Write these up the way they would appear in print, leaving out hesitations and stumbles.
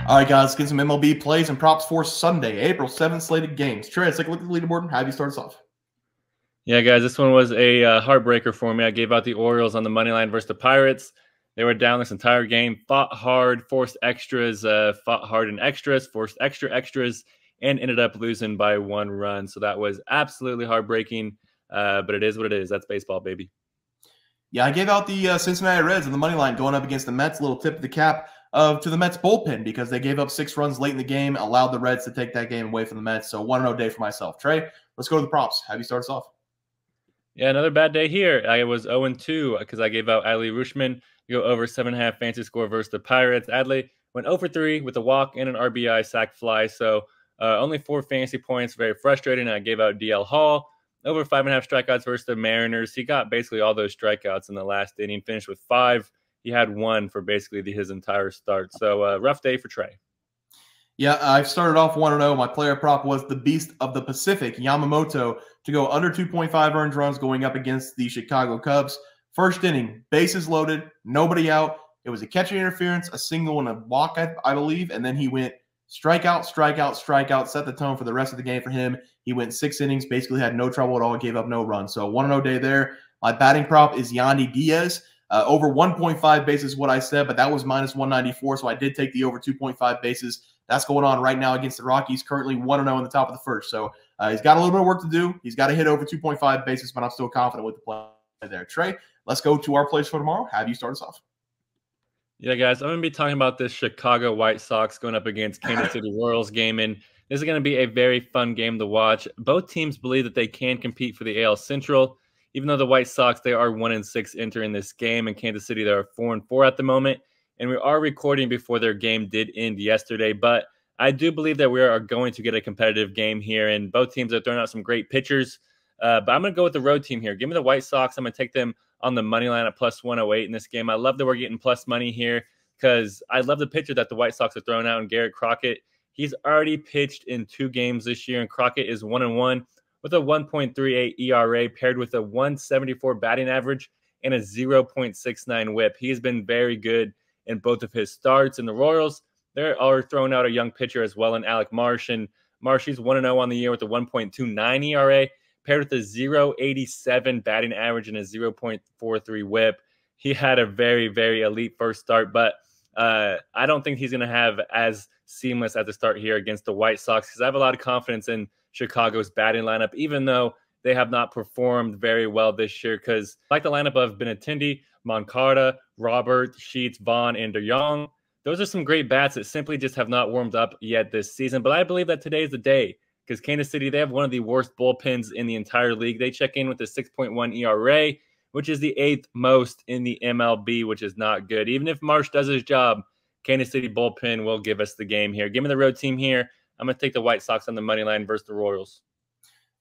All right, guys, let's get some MLB plays and props for Sunday, April 7th slated games. Trey, let's take a look at the leaderboard and have you start us off. Yeah, guys, this one was a heartbreaker for me. I gave out the Orioles on the money line versus the Pirates. They were down this entire game, fought hard, forced extras, fought hard in extras, forced extras, and ended up losing by 1 run. So that was absolutely heartbreaking, but it is what it is. That's baseball, baby. Yeah, I gave out the Cincinnati Reds on the money line going up against the Mets. A little tip of the cap to the Mets bullpen because they gave up 6 runs late in the game, allowed the Reds to take that game away from the Mets. So 1-0 day for myself. Trey, let's go to the props. Have you start us off? Yeah, another bad day here. I was 0-2 because I gave out Adley Rutschman to go over 7.5 fantasy score versus the Pirates. Adley went 0-3 with a walk and an RBI sac fly. So only 4 fantasy points. Very frustrating. I gave out DL Hall over 5.5 strikeouts versus the Mariners. He got basically all those strikeouts in the last inning, finished with 5. He had 1 for basically his entire start. So rough day for Trey. Yeah, I started off 1-0. My player prop was the Beast of the Pacific, Yamamoto, to go under 2.5 earned runs going up against the Chicago Cubs. First inning, bases loaded, nobody out. It was a catcher interference, a single, and a walk, I believe. And then he went strikeout, set the tone for the rest of the game for him. He went 6 innings, basically had no trouble at all, gave up no runs. So 1-0 day there. My batting prop is Yandy Diaz. Over 1.5 bases is what I said, but that was minus 194, so I did take the over 2.5 bases. That's going on right now against the Rockies, currently 1-0 in the top of the first. So he's got a little bit of work to do. He's got to hit over 2.5 bases, but I'm still confident with the play there. Trey, let's go to our plays for tomorrow. Have you start us off? Yeah, guys, I'm going to be talking about this Chicago White Sox going up against Kansas City Royals game, and this is going to be a very fun game to watch. Both teams believe that they can compete for the AL Central. Even though the White Sox, they are 1-6 entering this game, and Kansas City, they are 4-4 at the moment. And we are recording before their game did end yesterday, but I do believe that we are going to get a competitive game here, and both teams are throwing out some great pitchers. But I'm going to go with the road team here. Give me the White Sox. I'm going to take them on the money line at plus 108 in this game. I love that we're getting plus money here because I love the pitcher that the White Sox are throwing out in Garrett Crochet. He's already pitched in 2 games this year, and Crockett is 1-1 with a 1.38 ERA paired with a 174 batting average and a 0.69 whip. He has been very good in both of his starts. In the Royals, they are throwing out a young pitcher as well in Alec Marsh. And Marsh, he's 1-0 on the year with a 1.29 ERA paired with a 0.87 batting average and a 0.43 whip. He had a very, very elite first start, but I don't think he's going to have as seamless at the start here against the White Sox because I have a lot of confidence in Chicago's batting lineup, even though they have not performed very well this year. Because like the lineup of Benintendi, Moncada, Robert, Sheets, Vaughn, and DeYoung, those are some great bats that simply just have not warmed up yet this season. But I believe that today is the day because Kansas City, they have one of the worst bullpens in the entire league. They check in with a 6.1 ERA, which is the 8th most in the MLB, which is not good. Even if Marsh does his job, Kansas City bullpen will give us the game here. Give me the road team here. I'm going to take the White Sox on the money line versus the Royals.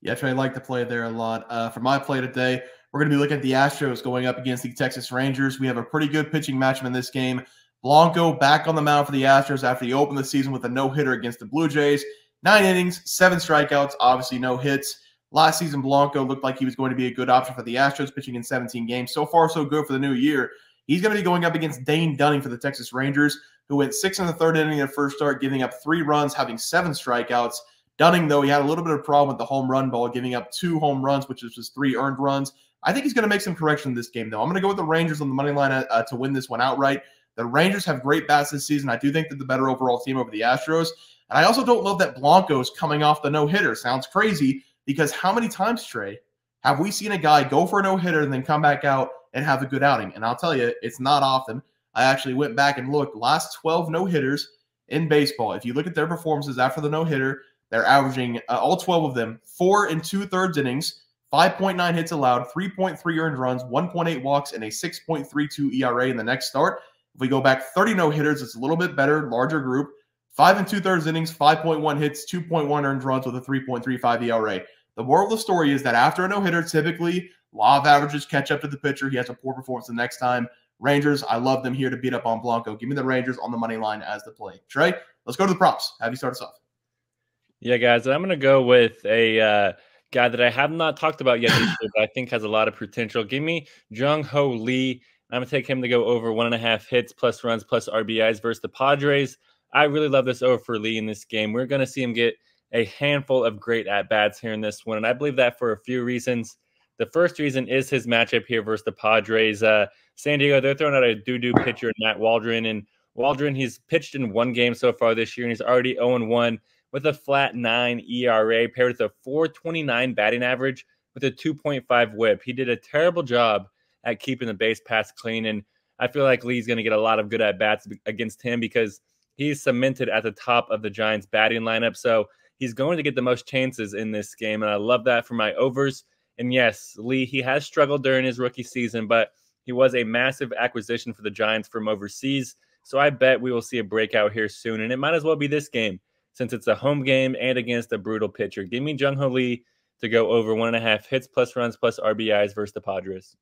Yeah, Trey, I like the play there a lot. For my play today, we're going to be looking at the Astros going up against the Texas Rangers. We have a pretty good pitching matchup in this game. Blanco back on the mound for the Astros after he opened the season with a no-hitter against the Blue Jays. 9 innings, 7 strikeouts, obviously no hits. Last season, Blanco looked like he was going to be a good option for the Astros, pitching in 17 games. So far, so good for the new year. He's going to be going up against Dane Dunning for the Texas Rangers, who went 6 in the 3rd inning at first start, giving up 3 runs, having 7 strikeouts. Dunning, though, he had a little bit of a problem with the home run ball, giving up 2 home runs, which is just 3 earned runs. I think he's going to make some correction in this game, though. I'm going to go with the Rangers on the money line to win this one outright. The Rangers have great bats this season. I do think they're the better overall team over the Astros. And I also don't love that Blanco's coming off the no-hitter. Sounds crazy because how many times, Trey, have we seen a guy go for a no-hitter and then come back out and have a good outing? And I'll tell you, it's not often. I actually went back and looked. Last 12 no-hitters in baseball, if you look at their performances after the no-hitter, they're averaging, all 12 of them, 4 2/3 innings, 5.9 hits allowed, 3.3 earned runs, 1.8 walks, and a 6.32 ERA in the next start. If we go back 30 no-hitters, it's a little bit better, larger group. 5 2/3 innings, 5.1 hits, 2.1 earned runs with a 3.35 ERA. The moral of the story is that after a no-hitter, typically, law of averages catch up to the pitcher. He has a poor performance the next time. Rangers, I love them here to beat up on Blanco. Give me the Rangers on the money line as the play. Trey, let's go to the props. Have you start us off? Yeah, guys, I'm going to go with a guy that I have not talked about yet this year, but I think has a lot of potential. Give me Jung Hoo Lee. I'm going to take him to go over 1.5 hits, plus runs, plus RBIs versus the Padres. I really love this over for Lee in this game. We're going to see him get a handful of great at-bats here in this one, and I believe that for a few reasons. The first reason is his matchup here versus the Padres. San Diego, they're throwing out a doo-doo pitcher, Matt Waldron, and Waldron, he's pitched in one game so far this year, and he's already 0-1 with a flat 9 ERA paired with a 4.29 batting average with a 2.5 whip. He did a terrible job at keeping the base paths clean, and I feel like Lee's going to get a lot of good at-bats against him because he's cemented at the top of the Giants' batting lineup, so he's going to get the most chances in this game, and I love that for my overs. And yes, Lee, he has struggled during his rookie season, but he was a massive acquisition for the Giants from overseas, so I bet we will see a breakout here soon, and it might as well be this game since it's a home game and against a brutal pitcher. Give me Jung Hoo Lee to go over 1.5 hits plus runs plus RBIs versus the Padres.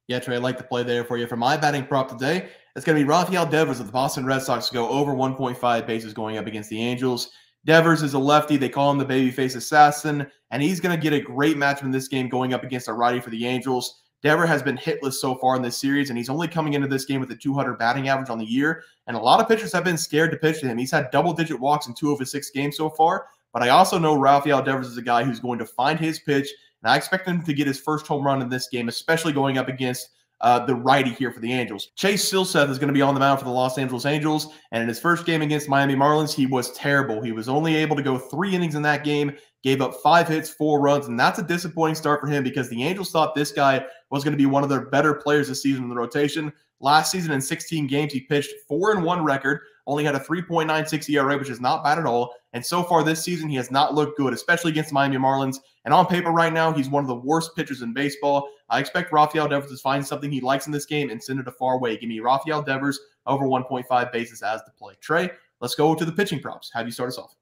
Yeah, Trey, I'd like to play there for you. For my batting prop today, it's going to be Rafael Devers of the Boston Red Sox to go over 1.5 bases going up against the Angels. Devers is a lefty. They call him the babyface assassin, and he's going to get a great matchup in this game going up against a righty for the Angels. Devers has been hitless so far in this series, and he's only coming into this game with a 200 batting average on the year, and a lot of pitchers have been scared to pitch to him. He's had double-digit walks in 2 of his 6 games so far, but I also know Rafael Devers is a guy who's going to find his pitch, and I expect him to get his first home run in this game, especially going up against the righty here for the Angels. Chase Silseth is going to be on the mound for the Los Angeles Angels, and in his first game against Miami Marlins, he was terrible. He was only able to go 3 innings in that game, gave up 5 hits, 4 runs, and that's a disappointing start for him because the Angels thought this guy was going to be one of their better players this season in the rotation. Last season in 16 games, he pitched 4-1 record, only had a 3.96 ERA, which is not bad at all. And so far this season, he has not looked good, especially against the Miami Marlins. And on paper right now, he's one of the worst pitchers in baseball. I expect Rafael Devers to find something he likes in this game and send it a far away. Give me Rafael Devers over 1.5 bases as the play. Trey, let's go to the pitching props. Have you start us off?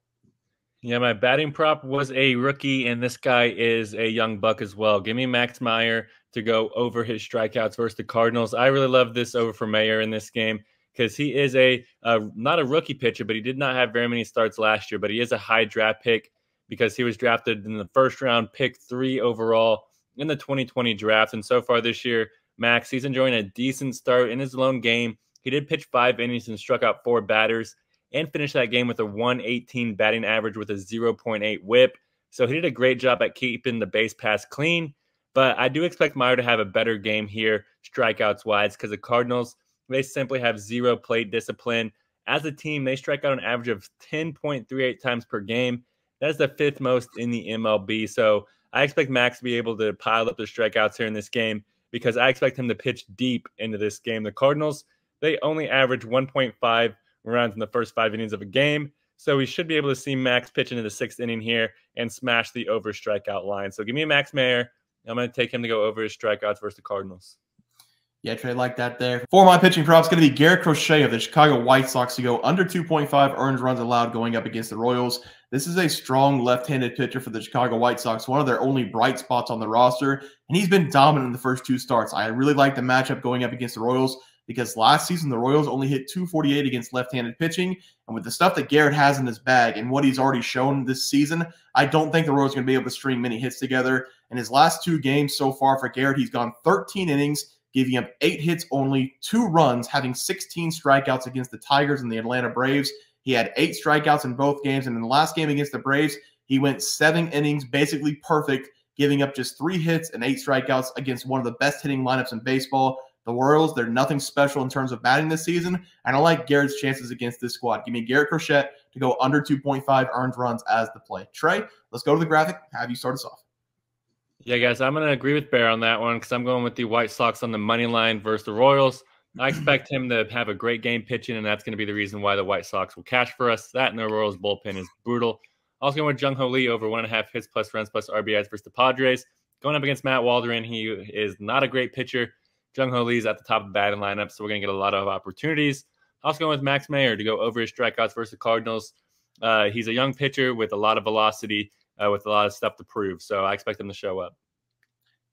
Yeah, my batting prop was a rookie, and this guy is a young buck as well. Give me Max Meyer to go over his strikeouts versus the Cardinals. I really love this over for Meyer in this game because he is not a rookie pitcher, but he did not have very many starts last year, but he is a high draft pick because he was drafted in the first round, pick 3 overall in the 2020 draft. And so far this year, Max, he's enjoying a decent start in his lone game. He did pitch 5 innings and struck out 4 batters and finished that game with a 118 batting average with a 0.8 whip. So he did a great job at keeping the base paths clean. But I do expect Meyer to have a better game here, strikeouts-wise, because the Cardinals, they simply have 0 plate discipline. As a team, they strike out an average of 10.38 times per game. That is the 5th most in the MLB. So I expect Max to be able to pile up the strikeouts here in this game because I expect him to pitch deep into this game. The Cardinals, they only average 1.5 runs in the first 5 innings of a game. So we should be able to see Max pitch into the 6th inning here and smash the over strikeout line. So give me a Max Meyer. I'm going to take him to go over his strikeouts versus the Cardinals. Yeah, Trey, like that there. For my pitching prop, it's going to be Garrett Crochet of the Chicago White Sox to go under 2.5 earned runs allowed going up against the Royals. This is a strong left-handed pitcher for the Chicago White Sox, one of their only bright spots on the roster, and he's been dominant in the first 2 starts. I really like the matchup going up against the Royals because last season the Royals only hit .248 against left-handed pitching, and with the stuff that Garrett has in his bag and what he's already shown this season, I don't think the Royals are going to be able to string many hits together. In his last 2 games so far for Garrett, he's gone 13 innings, giving up 8 hits only, 2 runs, having 16 strikeouts against the Tigers and the Atlanta Braves. He had 8 strikeouts in both games, and in the last game against the Braves, he went 7 innings, basically perfect, giving up just 3 hits and 8 strikeouts against one of the best hitting lineups in baseball. The Royals, they're nothing special in terms of batting this season. I don't like Garrett's chances against this squad. Give me Garrett Crochet to go under 2.5 earned runs as the play. Trey, let's go to the graphic. Have you start us off? Yeah, guys, I'm going to agree with Bear on that one because I'm going with the White Sox on the money line versus the Royals. I expect him to have a great game pitching, and that's going to be the reason why the White Sox will cash for us. That and the Royals bullpen is brutal. Also going with Jung Hoo Lee over 1.5 hits plus runs plus RBIs versus the Padres. Going up against Matt Waldron, he is not a great pitcher. Jung Hoo Lee is at the top of the batting lineup, so we're going to get a lot of opportunities. Also going with Max Meyer to go over his strikeouts versus the Cardinals. He's a young pitcher with a lot of velocity, with a lot of stuff to prove, so I expect him to show up.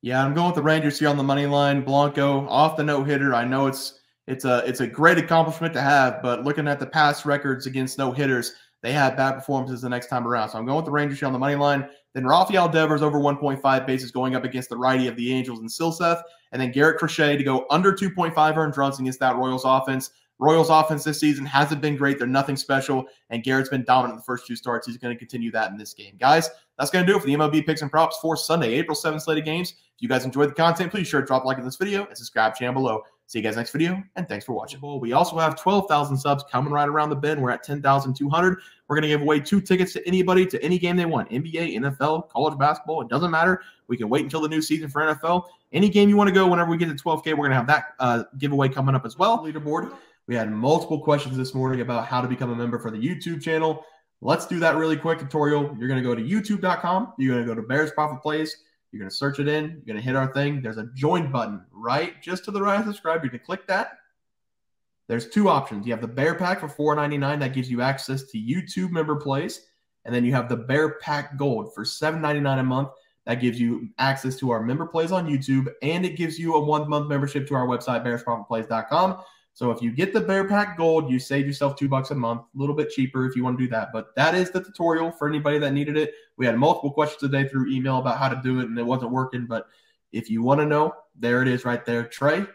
Yeah, I'm going with the Rangers here on the money line. Blanco off the no-hitter. I know it's a great accomplishment to have, but looking at the past records against no-hitters, they have bad performances the next time around. So I'm going with the Rangers here on the money line. Then Rafael Devers over 1.5 bases going up against the righty of the Angels and Silseth. And then Garrett Crochet to go under 2.5 earned runs against that Royals offense. Royals offense this season hasn't been great. They're nothing special, and Garrett's been dominant in the first 2 starts. He's going to continue that in this game. Guys, that's going to do it for the MLB picks and props for Sunday, April 7th slated games. If you guys enjoyed the content, please sure to drop a like on this video and subscribe channel below. See you guys next video, and thanks for watching. We also have 12,000 subs coming right around the bend. We're at 10,200. We're going to give away 2 tickets to anybody to any game they want. NBA, NFL, college basketball. It doesn't matter. We can wait until the new season for NFL. Any game you want to go, whenever we get to 12K, we're going to have that giveaway coming up as well. Leaderboard. We had multiple questions this morning about how to become a member for the YouTube channel. Let's do that really quick tutorial. You're going to go to youtube.com. You're going to go to Bears Profit Plays. You're going to search it in. You're going to hit our thing. There's a join button right just to the right of subscribe. You're going to click that. There's 2 options. You have the Bear Pack for $4.99. That gives you access to YouTube member plays. And then you have the Bear Pack Gold for $7.99 a month. That gives you access to our member plays on YouTube. And it gives you a 1-month membership to our website, bearsprofitplays.com. So if you get the Bear Pack Gold, you save yourself $2 a month, a little bit cheaper if you want to do that. But that is the tutorial for anybody that needed it. We had multiple questions today through email about how to do it, and it wasn't working. But if you want to know, there it is right there. Trey,